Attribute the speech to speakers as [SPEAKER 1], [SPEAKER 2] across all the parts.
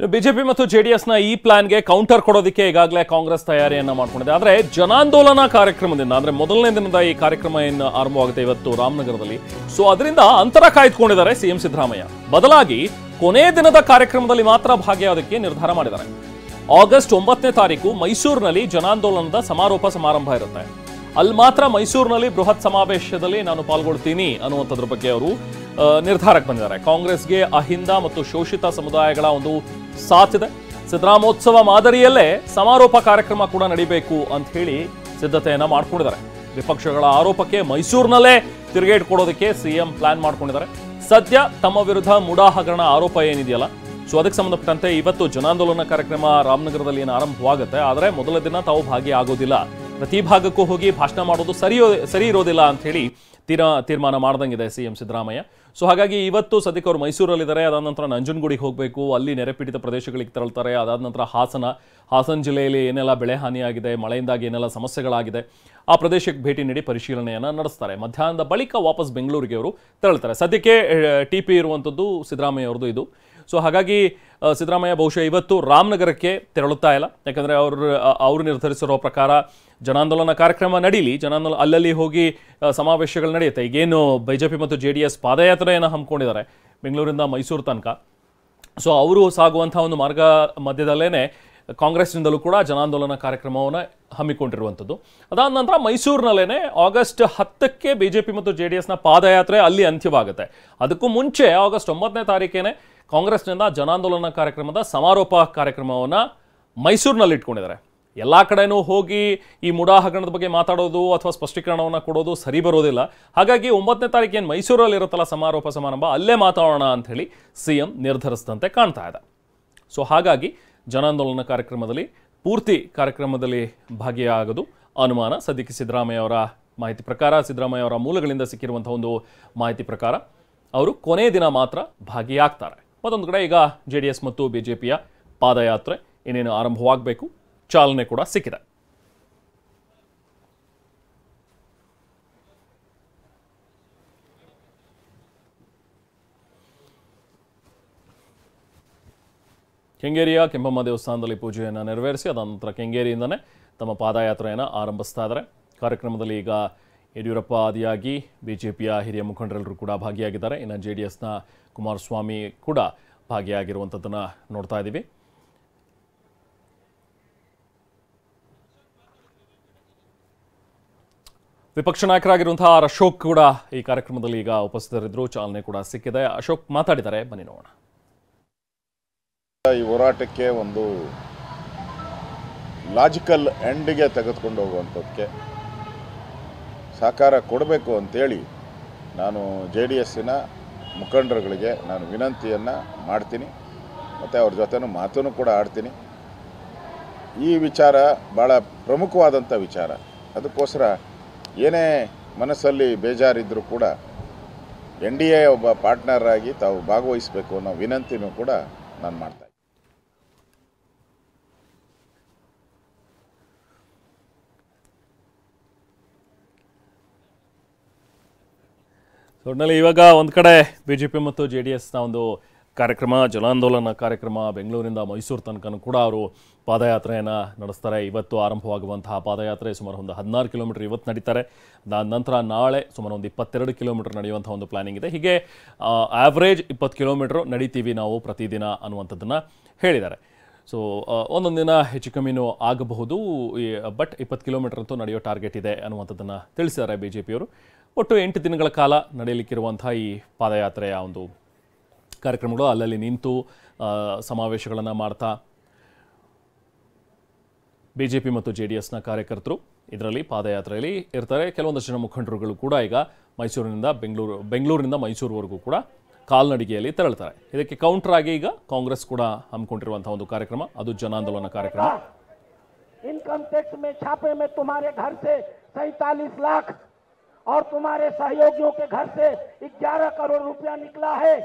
[SPEAKER 1] BJP ಮತ್ತು ಜೆಡಿಎಸ್ನ ಈ ಪ್ಲಾನ್ಗೆ ಕೌಂಟರ್ ಕೊಡೋದಕ್ಕೆ ಈಗಾಗಲೇ ಕಾಂಗ್ರೆಸ್ ತಯಾರಿಯನ್ನ ಮಾಡ್ಕೊಂಡಿದೆ. ಆದರೆ ಜನಾಂದೋಲನ ಕಾರ್ಯಕ್ರಮದಿಂದ ಅಂದ್ರೆ ಮೊದಲನೇ ದಿನದ ಈ ಕಾರ್ಯಕ್ರಮ ಏನು ಆರಂಭವಾಗುತ್ತೆ ಇವತ್ತು ರಾಮನಗರದಲ್ಲಿ. ಸೊ ಅದರಿಂದ ಅಂತರ ಕಾಯ್ದುಕೊಂಡಿದ್ದಾರೆ ಸಿಎಂ ಸಿದ್ದರಾಮಯ್ಯ. ಬದಲಾಗಿ ಕೊನೆ ದಿನದ ಕಾರ್ಯಕ್ರಮದಲ್ಲಿ ಮಾತ್ರ ಭಾಗಿಯಾಗೋದಕ್ಕೆ ನಿರ್ಧಾರ ಮಾಡಿದ್ದಾರೆ. ಆಗಸ್ಟ್ 9ನೇ ತಾರೀಕು ಮೈಸೂರಿನಲ್ಲಿ ಜನಾಂದೋಲನದ ಸಮಾರೋಪ ಸಮಾರಂಭ ಇರುತ್ತೆ. ಅಲ್ಲಿ ಮಾತ್ರ ಮೈಸೂರಿನಲ್ಲಿ ಬೃಹತ್ ಸಮಾವೇಶದಲ್ಲಿ ನಾನು ಪಾಲ್ಗೊಳ್ತೀನಿ ಅನ್ನುವಂಥದ್ರ ಬಗ್ಗೆ ಅವರು ನಿರ್ಧಾರಕ್ಕೆ ಬಂದಿದ್ದಾರೆ. ಕಾಂಗ್ರೆಸ್ಗೆ ಅಹಿಂದ ಮತ್ತು ಶೋಷಿತ ಸಮುದಾಯಗಳ ಒಂದು ಸಾಥ್ ಇದೆ. ಸಿದ್ದರಾಮೋತ್ಸವ ಮಾದರಿಯಲ್ಲೇ ಸಮಾರೋಪ ಕಾರ್ಯಕ್ರಮ ಕೂಡ ನಡೀಬೇಕು ಅಂತ ಹೇಳಿ ಸಿದ್ಧತೆಯನ್ನ ಮಾಡ್ಕೊಂಡಿದ್ದಾರೆ. ವಿಪಕ್ಷಗಳ ಆರೋಪಕ್ಕೆ ಮೈಸೂರಿನಲ್ಲೇ ತಿರುಗೇಟ್ ಕೊಡೋದಕ್ಕೆ ಸಿಎಂ ಪ್ಲಾನ್ ಮಾಡ್ಕೊಂಡಿದ್ದಾರೆ. ಸದ್ಯ ತಮ್ಮ ವಿರುದ್ಧ ಮುಡಾ ಹಗರಣ ಆರೋಪ ಏನಿದೆಯಲ್ಲ, ಸೊ ಅದಕ್ಕೆ ಸಂಬಂಧಪಟ್ಟಂತೆ ಇವತ್ತು ಜನಾಂದೋಲನ ಕಾರ್ಯಕ್ರಮ ರಾಮನಗರದಲ್ಲಿ ಏನು ಆರಂಭವಾಗುತ್ತೆ. ಆದರೆ ಮೊದಲ ದಿನ ತಾವು ಭಾಗಿಯಾಗೋದಿಲ್ಲ, ಪ್ರತಿ ಭಾಗಕ್ಕೂ ಹೋಗಿ ಭಾಷಣ ಮಾಡೋದು ಸರಿ ಇರೋದಿಲ್ಲ ಅಂತ ಹೇಳಿ ತೀರ್ಮಾನ ಮಾಡ್ದಂಗಿದೆ ಸಿಎಂ ಸಿದ್ದರಾಮಯ್ಯ. ಸೊ ಹಾಗಾಗಿ ಇವತ್ತು ಸದ್ಯಕ್ಕೆ ಅವರು ಮೈಸೂರಲ್ಲಿದ್ದಾರೆ. ಅದಾದ ನಂತರ ನಂಜನಗೂಡಿಗೆ ಹೋಗಬೇಕು, ಅಲ್ಲಿ ನೆರೆಪೀಡಿತ ಪ್ರದೇಶಗಳಿಗೆ ತೆರಳ್ತಾರೆ. ಅದಾದ ನಂತರ ಹಾಸನ ಜಿಲ್ಲೆಯಲ್ಲಿ ಏನೆಲ್ಲ ಬೆಳೆ ಹಾನಿಯಾಗಿದೆ, ಮಳೆಯಿಂದಾಗಿ ಏನೆಲ್ಲ ಸಮಸ್ಯೆಗಳಾಗಿದೆ, ಆ ಪ್ರದೇಶಕ್ಕೆ ಭೇಟಿ ನೀಡಿ ಪರಿಶೀಲನೆಯನ್ನು ನಡೆಸ್ತಾರೆ. ಮಧ್ಯಾಹ್ನದ ಬಳಿಕ ವಾಪಸ್ ಬೆಂಗಳೂರಿಗೆ ಅವರು ತೆರಳ್ತಾರೆ. ಸದ್ಯಕ್ಕೆ ಟಿಪಿ ಇರುವಂಥದ್ದು ಸಿದ್ದರಾಮಯ್ಯ ಅವ್ರದ್ದು ಇದು. ಸೊ ಹಾಗಾಗಿ ಸಿದ್ದರಾಮಯ್ಯ ಬಹುಶಃ ಇವತ್ತು ರಾಮನಗರಕ್ಕೆ ತೆರಳುತ್ತಾ ಇಲ್ಲ. ಯಾಕಂದರೆ ಅವರು ನಿರ್ಧರಿಸಿರೋ ಪ್ರಕಾರ ಜನಾಂದೋಲನ ಕಾರ್ಯಕ್ರಮ ನಡೀಲಿ, ಅಲ್ಲಲ್ಲಿ ಹೋಗಿ ಸಮಾವೇಶಗಳು ನಡೆಯುತ್ತೆ. ಈಗೇನು ಬಿಜೆಪಿ ಮತ್ತು JDS ಪಾದಯಾತ್ರೆಯನ್ನು ಹಮ್ಮಿಕೊಂಡಿದ್ದಾರೆ ಬೆಂಗಳೂರಿಂದ ಮೈಸೂರು ತನಕ. ಸೊ ಅವರು ಸಾಗುವಂಥ ಒಂದು ಮಾರ್ಗ ಮಧ್ಯದಲ್ಲೇ ಕಾಂಗ್ರೆಸ್ನಿಂದಲೂ ಕೂಡ ಜನಾಂದೋಲನ ಕಾರ್ಯಕ್ರಮವನ್ನು ಹಮ್ಮಿಕೊಂಡಿರುವಂಥದ್ದು. ಅದಾದ ನಂತರ ಮೈಸೂರಿನಲ್ಲೇ ಆಗಸ್ಟ್ 10ಕ್ಕೆ ಬಿಜೆಪಿ ಮತ್ತು JDSನ ಪಾದಯಾತ್ರೆ ಅಲ್ಲಿ ಅಂತ್ಯವಾಗುತ್ತೆ. ಅದಕ್ಕೂ ಮುಂಚೆ ಆಗಸ್ಟ್ 9ನೇ ತಾರೀಕೇನೆ ಕಾಂಗ್ರೆಸ್ನಿಂದ ಜನಾಂದೋಲನ ಕಾರ್ಯಕ್ರಮದ ಸಮಾರೋಪ ಕಾರ್ಯಕ್ರಮವನ್ನು ಮೈಸೂರಿನಲ್ಲಿ ಇಟ್ಕೊಂಡಿದ್ದಾರೆ. ಎಲ್ಲ ಕಡೆನೂ ಹೋಗಿ ಈ ಮುಡಾ ಹಗರಣದ ಬಗ್ಗೆ ಮಾತಾಡೋದು ಅಥವಾ ಸ್ಪಷ್ಟೀಕರಣವನ್ನು ಕೊಡೋದು ಸರಿ ಬರೋದಿಲ್ಲ. ಹಾಗಾಗಿ 9ನೇ ತಾರೀಕು ಏನು ಮೈಸೂರಲ್ಲಿ ಇರುತ್ತಲ್ಲ ಸಮಾರೋಪ ಸಮಾರಂಭ, ಅಲ್ಲೇ ಮಾತಾಡೋಣ ಅಂತ ಹೇಳಿ ಸಿಎಂ ನಿರ್ಧರಿಸಿದಂತೆ ಕಾಣ್ತಾ ಇದೆ. ಸೊ ಹಾಗಾಗಿ ಜನಾಂದೋಲನ ಕಾರ್ಯಕ್ರಮದಲ್ಲಿ ಪೂರ್ತಿ ಕಾರ್ಯಕ್ರಮದಲ್ಲಿ ಭಾಗಿಯಾಗೋದು ಅನುಮಾನ. ಸದ್ಯಕ್ಕೆ ಸಿದ್ದರಾಮಯ್ಯ ಅವರ ಮಾಹಿತಿ ಪ್ರಕಾರ, ಸಿದ್ದರಾಮಯ್ಯ ಅವರ ಮೂಲಗಳಿಂದ ಸಿಕ್ಕಿರುವಂಥ ಒಂದು ಮಾಹಿತಿ ಪ್ರಕಾರ ಅವರು ಕೊನೆ ದಿನ ಮಾತ್ರ ಭಾಗಿಯಾಗ್ತಾರೆ. ಮತ್ತೊಂದು ಕಡೆ ಈಗ JDS ಮತ್ತು ಬಿಜೆಪಿಯ ಪಾದಯಾತ್ರೆ ಇನ್ನೇನು ಆರಂಭವಾಗಬೇಕು, ಚಾಲನೆ ಕೂಡ ಸಿಕ್ಕಿದೆ. ಕೆಂಗೇರಿಯ ಕೆಂಪಮ್ಮ ದೇವಸ್ಥಾನದಲ್ಲಿ ಪೂಜೆಯನ್ನು ನೆರವೇರಿಸಿ ಅದಾದ ನಂತರ ಕೆಂಗೇರಿಯಿಂದನೇ ತಮ್ಮ ಪಾದಯಾತ್ರೆಯನ್ನು ಆರಂಭಿಸ್ತಾ ಇದ್ದಾರೆ. ಕಾರ್ಯಕ್ರಮದಲ್ಲಿ ಈಗ ಯಡಿಯೂರಪ್ಪ ಆದಿಯಾಗಿ ಬಿಜೆಪಿಯ ಹಿರಿಯ ಮುಖಂಡರೆಲ್ಲರೂ ಕೂಡ ಭಾಗಿಯಾಗಿದ್ದಾರೆ. ಇನ್ನು JDSನ ಕುಮಾರಸ್ವಾಮಿ ಕೂಡ ಭಾಗಿಯಾಗಿರುವಂಥದ್ದನ್ನು ನೋಡ್ತಾ ಇದ್ದೀವಿ. ವಿಪಕ್ಷ ನಾಯಕರಾಗಿರುವಂತಹ ಅಶೋಕ್ ಕೂಡ ಈ ಕಾರ್ಯಕ್ರಮದಲ್ಲಿ ಈಗ ಉಪಸ್ಥಿತರಿದ್ದರು. ಚಾಲನೆ ಕೂಡ ಸಿಕ್ಕಿದೆ. ಅಶೋಕ್ ಮಾತಾಡಿದ್ದಾರೆ, ಬನ್ನಿ ನೋಡೋಣ.
[SPEAKER 2] ಈ ಹೋರಾಟಕ್ಕೆ ಒಂದು ಲಾಜಿಕಲ್ ಎಂಡ್ಗೆ ತೆಗೆದುಕೊಂಡು ಹೋಗುವಂಥದ್ದಕ್ಕೆ ಸಹಕಾರ ಕೊಡಬೇಕು ಅಂತೇಳಿ ನಾನು JDSನ ಮುಖಂಡರುಗಳಿಗೆ ನಾನು ವಿನಂತಿಯನ್ನು ಮಾಡ್ತೀನಿ. ಮತ್ತು ಅವ್ರ ಜೊತೆನೂ ಮಾತನ್ನು ಕೂಡ ಆಡ್ತೀನಿ. ಈ ವಿಚಾರ ಭಾಳ ಪ್ರಮುಖವಾದಂಥ ವಿಚಾರ. ಅದಕ್ಕೋಸ್ಕರ ಏನೇ ಮನಸ್ಸಲ್ಲಿ ಬೇಜಾರಿದ್ದರೂ ಕೂಡ NDA ಒಬ್ಬ ಪಾರ್ಟ್ನರ್ ಆಗಿ ತಾವು ಭಾಗವಹಿಸಬೇಕು ಅನ್ನೋ ವಿನಂತಿನೂ ಕೂಡ ನಾನು ಮಾಡ್ತಾ ಇದ್ದೀನಿ.
[SPEAKER 1] ಒಟ್ಟಿನಲ್ಲಿ ಇವಾಗ ಒಂದು ಕಡೆ ಬಿಜೆಪಿ ಮತ್ತು JDSನ ಒಂದು ಕಾರ್ಯಕ್ರಮ, ಜನಾಂದೋಲನ ಕಾರ್ಯಕ್ರಮ ಬೆಂಗಳೂರಿಂದ ಮೈಸೂರು ತನಕನೂ ಕೂಡ ಅವರು ಪಾದಯಾತ್ರೆಯನ್ನು ನಡೆಸ್ತಾರೆ. ಇವತ್ತು ಆರಂಭವಾಗುವಂತಹ ಪಾದಯಾತ್ರೆ ಸುಮಾರು ಒಂದು 16 ಕಿಲೋಮೀಟರ್ ಇವತ್ತು ನಡೀತಾರೆ. ನಂತರ ನಾಳೆ ಸುಮಾರು ಒಂದು 22 ಕಿಲೋಮೀಟರ್ ನಡೆಯುವಂಥ ಒಂದು ಪ್ಲಾನಿಂಗ್ ಇದೆ. ಹೀಗೆ ಆವ್ರೇಜ್ 20 ಕಿಲೋಮೀಟರ್ ನಡೀತೀವಿ ನಾವು ಪ್ರತಿದಿನ ಅನ್ನುವಂಥದ್ದನ್ನು ಹೇಳಿದ್ದಾರೆ. ಸೊ ಒಂದೊಂದು ದಿನ ಹೆಚ್ಚು ಕಮ್ಮಿನೂ ಆಗಬಹುದು, ಬಟ್ 20 ಕಿಲೋಮೀಟರ್ ಅಂತೂ ನಡೆಯೋ ಟಾರ್ಗೆಟ್ ಇದೆ ಅನ್ನುವಂಥದ್ದನ್ನು ತಿಳಿಸಿದ್ದಾರೆ ಬಿಜೆಪಿಯವರು. ಒಟ್ಟು 8 ದಿನಗಳ ಕಾಲ ನಡೆಯಲಿಕ್ಕಿರುವಂಥ ಈ ಪಾದಯಾತ್ರೆಯ ಒಂದು ಕಾರ್ಯಕ್ರಮಗಳು ಅಲ್ಲಲ್ಲಿ ನಿಂತು ಸಮಾವೇಶಗಳನ್ನು ಮಾಡ್ತಾ ಬಿಜೆಪಿ ಮತ್ತು JDSನ ಕಾರ್ಯಕರ್ತರು ಇದರಲ್ಲಿ ಪಾದಯಾತ್ರೆಯಲ್ಲಿ ಇರ್ತಾರೆ. ಕೆಲವೊಂದಷ್ಟು ಜನ ಮುಖಂಡರುಗಳು ಕೂಡ ಈಗ ಬೆಂಗಳೂರಿನಿಂದ ಮೈಸೂರುವರೆಗೂ ಕೂಡ ಕಾಲ್ನಡಿಗೆಯಲ್ಲಿ ತೆರಳುತ್ತಾರೆ. ಇದಕ್ಕೆ ಕೌಂಟರ್ ಆಗಿ ಈಗ ಕಾಂಗ್ರೆಸ್ ಕೂಡ ಹಮ್ಮಿಕೊಂಡಿರುವಂತಹ ಒಂದು ಕಾರ್ಯಕ್ರಮ, ಅದು ಜನಾಂದೋಲನ ಕಾರ್ಯಕ್ರಮ.
[SPEAKER 3] इनकम टैक्स में छापे में तुम्हारे घर से 47 लाख और तुम्हारे सहयोगियों के घर से 11 करोड़ रुपया निकला है।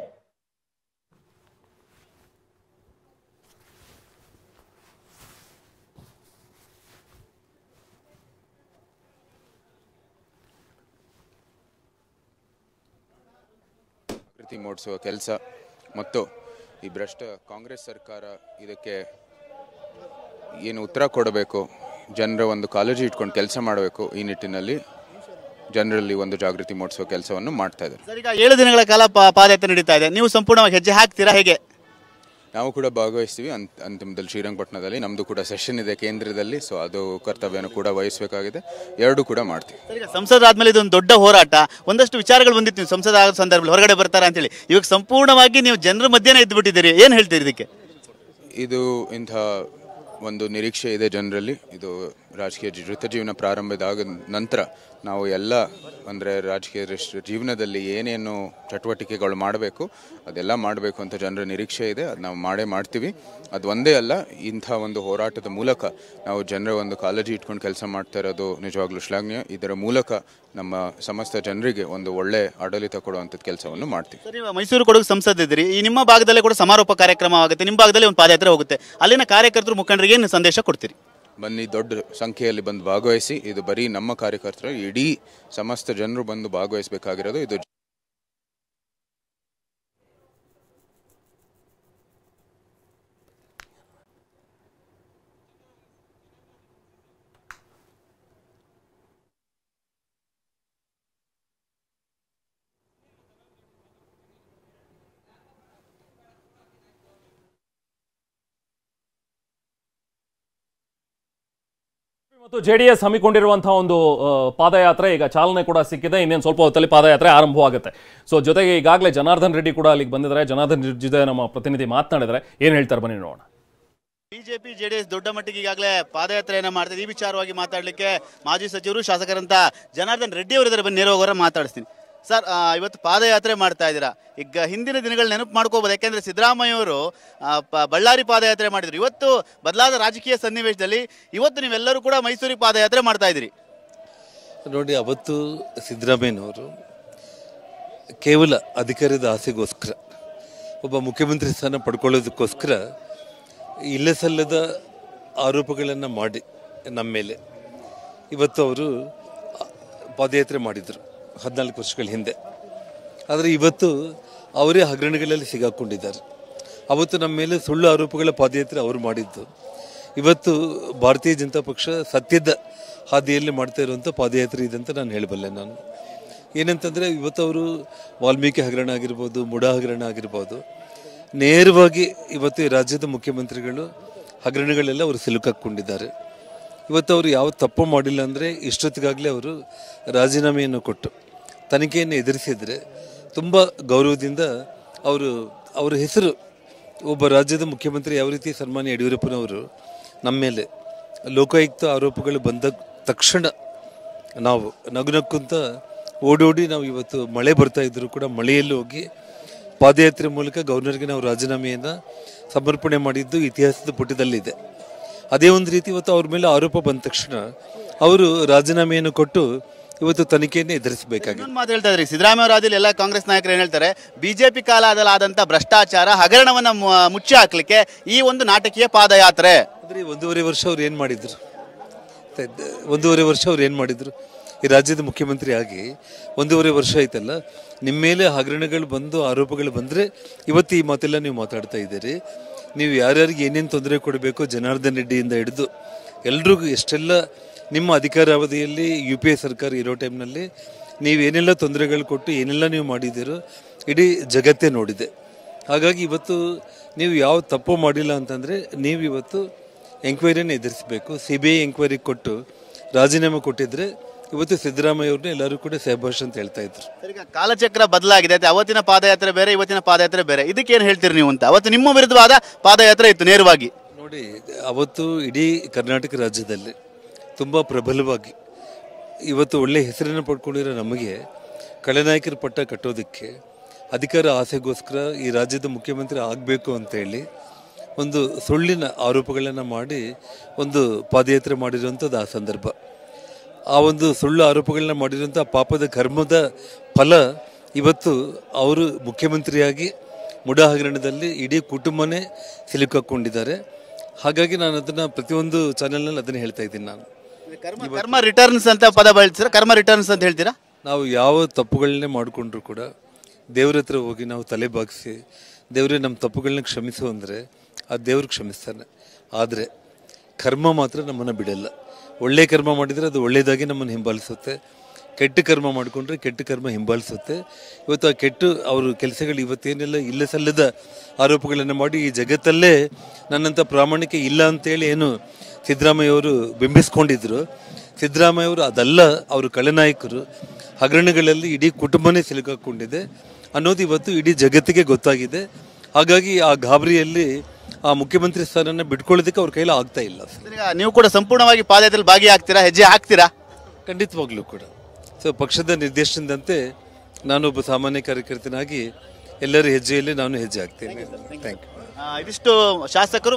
[SPEAKER 4] ಮೂಡಿಸುವ ಕೆಲಸ ಮತ್ತು ಈ ಭ್ರಷ್ಟ ಕಾಂಗ್ರೆಸ್ ಸರ್ಕಾರ ಇದಕ್ಕೆ ಏನು ಉತ್ತರ ಕೊಡಬೇಕು, ಜನರ ಒಂದು ಕಾಳಜಿ ಇಟ್ಕೊಂಡು ಕೆಲಸ ಮಾಡಬೇಕು. ಈ ನಿಟ್ಟಿನಲ್ಲಿ ಜನರಲ್ಲಿ ಒಂದು ಜಾಗೃತಿ ಮೂಡಿಸುವ ಕೆಲಸವನ್ನು ಮಾಡ್ತಾ ಇದ್ದಾರೆ.
[SPEAKER 5] ಸರ್, ಈಗ 7 ದಿನಗಳ ಕಾಲ ಪಾದಯಾತ್ರೆ ನಡೀತಾ ಇದೆ. ನೀವು ಸಂಪೂರ್ಣವಾಗಿ ಹೆಜ್ಜೆ ಹಾಕ್ತೀರಾ ಹೇಗೆ?
[SPEAKER 4] ನಾವು ಕೂಡ ಭಾಗವಹಿಸ್ತೀವಿ. ಅಂತಿಮದಲ್ಲಿ ಶ್ರೀರಂಗಪಟ್ಟಣದಲ್ಲಿ ನಮ್ಮದು ಕೂಡ ಸೆಷನ್ ಇದೆ ಕೇಂದ್ರದಲ್ಲಿ. ಸೊ ಅದು ಕರ್ತವ್ಯನ ಕೂಡ ವಹಿಸಬೇಕಾಗಿದೆ. ಎರಡೂ ಕೂಡ ಮಾಡ್ತೀವಿ.
[SPEAKER 5] ಈಗ ಸಂಸದ ಆದಮೇಲೆ ಇದೊಂದು ದೊಡ್ಡ ಹೋರಾಟ, ಒಂದಷ್ಟು ವಿಚಾರಗಳು ಬಂದಿತ್ತು. ನೀವು ಸಂಸದ ಆಗೋ ಸಂದರ್ಭದಲ್ಲಿ ಹೊರಗಡೆ ಬರ್ತಾರಾ ಅಂತೇಳಿ, ಇವಾಗ ಸಂಪೂರ್ಣವಾಗಿ ನೀವು ಜನರ ಮಧ್ಯೆನೇ ಇದ್ದು ಬಿಟ್ಟಿದ್ದೀರಿ. ಏನು ಹೇಳ್ತೀರಿ ಇದಕ್ಕೆ?
[SPEAKER 4] ಇದು ಇಂಥ ಒಂದು ನಿರೀಕ್ಷೆ ಇದೆ ಜನರಲ್ಲಿ. ಇದು ರಾಜಕೀಯ ವೃತ್ತ ಜೀವನ ಪ್ರಾರಂಭದ ನಂತರ ನಾವು ಎಲ್ಲ ಅಂದರೆ ರಾಜಕೀಯ ಜೀವನದಲ್ಲಿ ಏನೇನು ಚಟುವಟಿಕೆಗಳು ಮಾಡಬೇಕು ಅದೆಲ್ಲ ಮಾಡಬೇಕು ಅಂತ ಜನರ ನಿರೀಕ್ಷೆ ಇದೆ. ಅದು ನಾವು ಮಾಡ್ತೀವಿ. ಅದು ಒಂದೇ ಅಲ್ಲ, ಇಂಥ ಒಂದು ಹೋರಾಟದ ಮೂಲಕ ನಾವು ಜನರ ಒಂದು ಕಾಳಜಿ ಇಟ್ಕೊಂಡು ಕೆಲಸ ಮಾಡ್ತಾ ಇರೋದು ನಿಜವಾಗ್ಲೂ ಶ್ಲಾಘನೀಯ. ಇದರ ಮೂಲಕ ನಮ್ಮ ಸಮಸ್ತ ಜನರಿಗೆ ಒಂದು ಒಳ್ಳೆ ಆಡಳಿತ ಕೊಡುವಂಥದ್ದು ಕೆಲಸವನ್ನು ಮಾಡ್ತೀವಿ.
[SPEAKER 5] ಸರ್, ನೀವು ಮೈಸೂರು ಕೊಡಗು ಸಂಸದಿದ್ದೀರಿ. ಈ ನಿಮ್ಮ ಭಾಗದಲ್ಲೇ ಕೂಡ ಸಮಾರೋಪ ಕಾರ್ಯಕ್ರಮ ಆಗುತ್ತೆ, ನಿಮ್ಮ ಭಾಗದಲ್ಲಿ ಒಂದು ಪಾದಯಾತ್ರೆ ಹೋಗುತ್ತೆ. ಅಲ್ಲಿನ ಕಾರ್ಯಕರ್ತರು ಮುಖಂಡರಿಗೆ ಏನು ಸಂದೇಶ ಕೊಡ್ತೀರಿ?
[SPEAKER 4] ಬನ್ನಿ, ದೊಡ್ಡ ಸಂಖ್ಯೆಯಲ್ಲಿ ಬಂದು ಭಾಗವಹಿಸಿ. ಇದು ಬರೀ ನಮ್ಮ ಕಾರ್ಯಕರ್ತರು, ಇಡೀ ಸಮಸ್ತ ಜನರು ಬಂದು ಭಾಗವಹಿಸಬೇಕಾಗಿರೋದು. ಇದು
[SPEAKER 1] ಮತ್ತು JDS ಹಮ್ಮಿಕೊಂಡಿರುವಂತಹ ಒಂದು ಪಾದಯಾತ್ರೆ ಈಗ ಚಾಲನೆ ಕೂಡ ಸಿಕ್ಕಿದೆ. ಇನ್ನೇನು ಸ್ವಲ್ಪ ಹೊತ್ತಲ್ಲಿ ಪಾದಯಾತ್ರೆ ಆರಂಭವಾಗುತ್ತೆ. ಸೊ ಜೊತೆಗೆ ಈಗಾಗಲೇ ಜನಾರ್ದನ್ ರೆಡ್ಡಿ ಕೂಡ ಅಲ್ಲಿಗೆ ಬಂದಿದ್ದಾರೆ. ಜನಾರ್ದನ್ ರೆಡ್ಡಿ ಜೊತೆ ನಮ್ಮ ಪ್ರತಿನಿಧಿ ಮಾತನಾಡಿದರೆ ಏನು ಹೇಳ್ತಾರೆ ಬನ್ನಿ ನೋಡೋಣ.
[SPEAKER 5] ಬಿಜೆಪಿ JDS ದೊಡ್ಡ ಮಟ್ಟಿಗೆ ಈಗಾಗಲೇ ಪಾದಯಾತ್ರೆಯನ್ನು ಮಾಡ್ತಿದೆ. ಈ ವಿಚಾರವಾಗಿ ಮಾತಾಡಲಿಕ್ಕೆ ಮಾಜಿ ಸಚಿವರು ಶಾಸಕರಂತ ಜನಾರ್ದನ್ ರೆಡ್ಡಿ ಅವರಿದ್ದಾರೆ. ಬನ್ನಿ ನೇರವಾಗಿ ಮಾತಾಡಿಸ್ತೀನಿ. ಸರ್, ಇವತ್ತು ಪಾದಯಾತ್ರೆ ಮಾಡ್ತಾ ಇದ್ದೀರಾ. ಈಗ ಹಿಂದಿನ ದಿನಗಳು ನೆನಪು ಮಾಡ್ಕೋಬೋದು. ಯಾಕೆಂದರೆ ಸಿದ್ದರಾಮಯ್ಯವರು ಬಳ್ಳಾರಿ ಪಾದಯಾತ್ರೆ ಮಾಡಿದ್ರು. ಇವತ್ತು ಬದಲಾದ ರಾಜಕೀಯ ಸನ್ನಿವೇಶದಲ್ಲಿ ಇವತ್ತು ನೀವೆಲ್ಲರೂ ಕೂಡ ಮೈಸೂರಿಗೆ ಪಾದಯಾತ್ರೆ ಮಾಡ್ತಾ ಇದ್ದೀರಿ.
[SPEAKER 6] ನೋಡಿ, ಅವತ್ತು ಸಿದ್ದರಾಮಯ್ಯನವರು ಕೇವಲ ಅಧಿಕಾರದ ಆಸೆಗೋಸ್ಕರ, ಒಬ್ಬ ಮುಖ್ಯಮಂತ್ರಿ ಸ್ಥಾನ ಪಡ್ಕೊಳ್ಳೋದಕ್ಕೋಸ್ಕರ ಇಲ್ಲ ಸಲ್ಲದ ಆರೋಪಗಳನ್ನು ಮಾಡಿ ನಮ್ಮ ಮೇಲೆ ಇವತ್ತು ಅವರು ಪಾದಯಾತ್ರೆ ಮಾಡಿದರು 14 ವರ್ಷಗಳ ಹಿಂದೆ. ಆದರೆ ಇವತ್ತು ಅವರೇ ಹಗರಣಗಳಲ್ಲಿ ಸಿಗಾಕೊಂಡಿದ್ದಾರೆ. ಅವತ್ತು ನಮ್ಮ ಮೇಲೆ ಸುಳ್ಳು ಆರೋಪಗಳ ಪಾದಯಾತ್ರೆ ಅವರು ಮಾಡಿದ್ದು. ಇವತ್ತು ಭಾರತೀಯ ಜನತಾ ಪಕ್ಷ ಸತ್ಯದ ಹಾದಿಯಲ್ಲಿ ಮಾಡ್ತಾ ಇರುವಂಥ ಪಾದಯಾತ್ರೆ ಇದೆ ಅಂತ ನಾನು ಹೇಳಬಲ್ಲೆ. ನಾನು ಏನಂತಂದರೆ, ಇವತ್ತು ಅವರು ವಾಲ್ಮೀಕಿ ಹಗರಣ ಆಗಿರ್ಬೋದು, ಮುಡಾ ಹಗರಣ ಆಗಿರ್ಬೋದು, ನೇರವಾಗಿ ಇವತ್ತು ಈ ರಾಜ್ಯದ ಮುಖ್ಯಮಂತ್ರಿಗಳು ಹಗರಣಗಳೆಲ್ಲ ಅವರು ಸಿಲುಕಾಕೊಂಡಿದ್ದಾರೆ. ಇವತ್ತು ಅವರು ಯಾವ ತಪ್ಪು ಮಾಡಿಲ್ಲ ಅಂದರೆ ಇಷ್ಟೊತ್ತಿಗಾಗಲೇ ಅವರು ರಾಜೀನಾಮೆಯನ್ನು ಕೊಟ್ಟು ತನಿಖೆಯನ್ನು ಎದುರಿಸಿದರೆ ತುಂಬ ಗೌರವದಿಂದ ಅವರ ಹೆಸರು ಒಬ್ಬ ರಾಜ್ಯದ ಮುಖ್ಯಮಂತ್ರಿ ಯಾವ ರೀತಿ ಸನ್ಮಾನ್ಯ ಯಡಿಯೂರಪ್ಪನವರು ನಮ್ಮ ಮೇಲೆ ಲೋಕಾಯುಕ್ತ ಆರೋಪಗಳು ಬಂದ ತಕ್ಷಣ ನಾವು ನಗುನಕ್ಕಂತ ಓಡೋಡಿ ನಾವು ಇವತ್ತು ಮಳೆ ಬರ್ತಾ ಇದ್ದರೂ ಕೂಡ ಮಳೆಯಲ್ಲಿ ಹೋಗಿ ಪಾದಯಾತ್ರೆ ಮೂಲಕ ಗವರ್ನರ್ಗೆ ನಾವು ರಾಜೀನಾಮೆಯನ್ನು ಸಮರ್ಪಣೆ ಮಾಡಿದ್ದು ಇತಿಹಾಸದ ಪುಟದಲ್ಲಿದೆ. ಅದೇ ಒಂದು ರೀತಿ ಇವತ್ತು ಅವ್ರ ಮೇಲೆ ಆರೋಪ ಬಂದ ತಕ್ಷಣ ಅವರು ರಾಜೀನಾಮೆಯನ್ನು ಕೊಟ್ಟು ಇವತ್ತು ತನಿಖೆಯನ್ನು ಎದುರಿಸಬೇಕಾಗಿದೆ.
[SPEAKER 5] ಮಾತು ಹೇಳ್ತಾ ಇದ್ರಿ ಸಿದ್ದರಾಮಯ್ಯ ಅವರಾದಲ್ಲಿ ಎಲ್ಲ ಕಾಂಗ್ರೆಸ್ ನಾಯಕರು ಏನು ಹೇಳ್ತಾರೆ, ಬಿಜೆಪಿ ಕಾಲದಲ್ಲಾದಂಥ ಭ್ರಷ್ಟಾಚಾರ ಹಗರಣವನ್ನು ಮುಚ್ಚಿ ಹಾಕ್ಲಿಕ್ಕೆ ಈ ಒಂದು ನಾಟಕೀಯ ಪಾದಯಾತ್ರೆ.
[SPEAKER 6] ಅಂದರೆ 1.5 ವರ್ಷ ಅವ್ರು ಏನು ಮಾಡಿದ್ರು? 1.5 ವರ್ಷ ಅವ್ರು ಏನು ಮಾಡಿದ್ರು? ಈ ರಾಜ್ಯದ ಮುಖ್ಯಮಂತ್ರಿ ಆಗಿ 1.5 ವರ್ಷ ಆಯ್ತಲ್ಲ. ನಿಮ್ಮ ಮೇಲೆ ಹಗರಣಗಳು ಬಂದು ಆರೋಪಗಳು ಬಂದರೆ ಇವತ್ತು ಈ ಮಾತೆಲ್ಲ ನೀವು ಮಾತಾಡ್ತಾ ಇದ್ದೀರಿ. ನೀವು ಯಾರ್ಯಾರಿಗೆ ಏನೇನು ತೊಂದರೆ ಕೊಡಬೇಕು, ಜನಾರ್ದನ್ ರೆಡ್ಡಿಯಿಂದ ಹಿಡಿದು ಎಲ್ರಿಗೂ ಎಷ್ಟೆಲ್ಲ ನಿಮ್ಮ ಅಧಿಕಾರಾವಧಿಯಲ್ಲಿ UPA ಸರ್ಕಾರ ಇರೋ ಟೈಮ್ನಲ್ಲಿ ನೀವೇನೆಲ್ಲ ತೊಂದರೆಗಳು ಕೊಟ್ಟು ಏನೆಲ್ಲ ನೀವು ಮಾಡಿದ್ದೀರೋ ಇಡೀ ಜಗತ್ತೇ ನೋಡಿದೆ. ಹಾಗಾಗಿ ಇವತ್ತು ನೀವು ಯಾವ ತಪ್ಪು ಮಾಡಿಲ್ಲ ಅಂತಂದರೆ ನೀವು ಇವತ್ತು ಎಂಕ್ವೈರಿಯನ್ನು ಎದುರಿಸಬೇಕು. CBI ಎಂಕ್ವೈರಿ ಕೊಟ್ಟು ರಾಜೀನಾಮೆ ಕೊಟ್ಟಿದ್ರೆ ಇವತ್ತು ಸಿದ್ದರಾಮಯ್ಯ ಅವ್ರನ್ನ ಎಲ್ಲರೂ ಕೂಡ ಸಹಭಾಷ್ ಅಂತ ಹೇಳ್ತಾ ಇದ್ರು.
[SPEAKER 5] ಈಗ ಕಾಲಚಕ್ರ ಬದಲಾಗಿದೆ. ಅವತ್ತಿನ ಪಾದಯಾತ್ರೆ ಬೇರೆ, ಇವತ್ತಿನ ಪಾದಯಾತ್ರೆ ಬೇರೆ. ಇದಕ್ಕೇನು ಹೇಳ್ತೀರಿ ನೀವು ಅಂತ? ಅವತ್ತು ನಿಮ್ಮ ವಿರುದ್ಧವಾದ ಪಾದಯಾತ್ರೆ ಇತ್ತು ನೇರವಾಗಿ.
[SPEAKER 6] ನೋಡಿ, ಅವತ್ತು ಇಡೀ ಕರ್ನಾಟಕ ರಾಜ್ಯದಲ್ಲಿ ತುಂಬ ಪ್ರಬಲವಾಗಿ ಇವತ್ತು ಒಳ್ಳೆ ಹೆಸರನ್ನು ಪಡ್ಕೊಂಡಿರೋ ನಮಗೆ ಖಳನಾಯಕರ ಪಟ್ಟ ಕಟ್ಟೋದಕ್ಕೆ ಅಧಿಕಾರ ಆಸೆಗೋಸ್ಕರ ಈ ರಾಜ್ಯದ ಮುಖ್ಯಮಂತ್ರಿ ಆಗಬೇಕು ಅಂತೇಳಿ ಒಂದು ಸುಳ್ಳಿನ ಆರೋಪಗಳನ್ನು ಮಾಡಿ ಒಂದು ಪಾದಯಾತ್ರೆ ಮಾಡಿರುವಂಥದ್ದು ಆ ಸಂದರ್ಭ. ಆ ಒಂದು ಸುಳ್ಳು ಆರೋಪಗಳನ್ನ ಮಾಡಿರುವಂಥ ಪಾಪದ ಕರ್ಮದ ಫಲ ಇವತ್ತು ಅವರು ಮುಖ್ಯಮಂತ್ರಿಯಾಗಿ ಮುಡಾ ಹಗರಣದಲ್ಲಿ ಇಡೀ ಕುಟುಂಬನೇ ಸಿಲುಕಾಕೊಂಡಿದ್ದಾರೆ. ಹಾಗಾಗಿ ನಾನು ಅದನ್ನು ಪ್ರತಿಯೊಂದು ಚಾನೆಲ್ನಲ್ಲಿ ಅದನ್ನು ಹೇಳ್ತಾ ಇದ್ದೀನಿ. ನಾನು
[SPEAKER 5] ಕರ್ಮ ರಿಟರ್ನ್ಸ್ ಅಂತ ಪದ ಬಳಸ್ತೀರಾ? ಕರ್ಮ ರಿಟರ್ನ್ಸ್ ಅಂತ ಹೇಳ್ತೀರಾ?
[SPEAKER 6] ನಾವು ಯಾವ ತಪ್ಪುಗಳನ್ನೇ ಮಾಡಿಕೊಂಡ್ರು ಕೂಡ ದೇವ್ರ ಹತ್ರ ಹೋಗಿ ನಾವು ತಲೆ ಬಾಗಿಸಿ ದೇವರೇ ನಮ್ಮ ತಪ್ಪುಗಳನ್ನ ಕ್ಷಮಿಸು ಅಂದರೆ ಆ ದೇವ್ರು ಕ್ಷಮಿಸ್ತಾನೆ. ಆದರೆ ಕರ್ಮ ಮಾತ್ರ ನಮ್ಮನ್ನು ಬಿಡಲ್ಲ. ಒಳ್ಳೆ ಕರ್ಮ ಮಾಡಿದರೆ ಅದು ಒಳ್ಳೆಯದಾಗಿ ನಮ್ಮನ್ನು ಹಿಂಬಾಲಿಸುತ್ತೆ, ಕೆಟ್ಟ ಕರ್ಮ ಮಾಡಿಕೊಂಡ್ರೆ ಕೆಟ್ಟ ಕರ್ಮ ಹಿಂಬಾಲಿಸುತ್ತೆ. ಇವತ್ತು ಆ ಕೆಟ್ಟ ಅವರು ಕೆಲಸಗಳು ಇವತ್ತೇನೆಲ್ಲ ಇಲ್ಲ ಸಲ್ಲದ ಆರೋಪಗಳನ್ನು ಮಾಡಿ ಈ ಜಗತ್ತಲ್ಲೇ ನನ್ನಂಥ ಪ್ರಾಮಾಣಿಕ ಇಲ್ಲ ಅಂತೇಳಿ ಏನು ಸಿದ್ದರಾಮಯ್ಯ ಅವರು ಬಿಂಬಿಸ್ಕೊಂಡಿದ್ರು, ಸಿದ್ದರಾಮಯ್ಯ ಅವರು ಅದಲ್ಲ, ಅವರು ಕಳನಾಯಕರು, ಹಗರಣಗಳಲ್ಲಿ ಇಡೀ ಕುಟುಂಬನೇ ಸಿಲುಕಾಕೊಂಡಿದೆ ಅನ್ನೋದು ಇವತ್ತು ಇಡೀ ಜಗತ್ತಿಗೆ ಗೊತ್ತಾಗಿದೆ. ಹಾಗಾಗಿ ಆ ಗಾಬರಿಯಲ್ಲಿ ಆ ಮುಖ್ಯಮಂತ್ರಿ ಸ್ಥಾನನ ಬಿಟ್ಕೊಳ್ಳೋದಕ್ಕೆ ಅವ್ರ ಕೈಲಿ ಆಗ್ತಾ ಇಲ್ಲ.
[SPEAKER 5] ನೀವು ಕೂಡ ಸಂಪೂರ್ಣವಾಗಿ ಪಾದಯಾತ್ರೆಯಲ್ಲಿ ಭಾಗಿಯಾಗ್ತೀರಾ, ಹೆಜ್ಜೆ ಹಾಕ್ತೀರಾ?
[SPEAKER 6] ಖಂಡಿತವಾಗ್ಲೂ ಕೂಡ. ಸೊ ಪಕ್ಷದ ನಿರ್ದೇಶನದಂತೆ ನಾನೊಬ್ಬ ಸಾಮಾನ್ಯ ಕಾರ್ಯಕರ್ತನಾಗಿ ಎಲ್ಲರ ಹೆಜ್ಜೆಯಲ್ಲಿ ನಾನು ಹೆಜ್ಜೆ ಹಾಕ್ತೇನೆ. Thank you.
[SPEAKER 5] ಇದಿಷ್ಟು ಶಾಸಕರು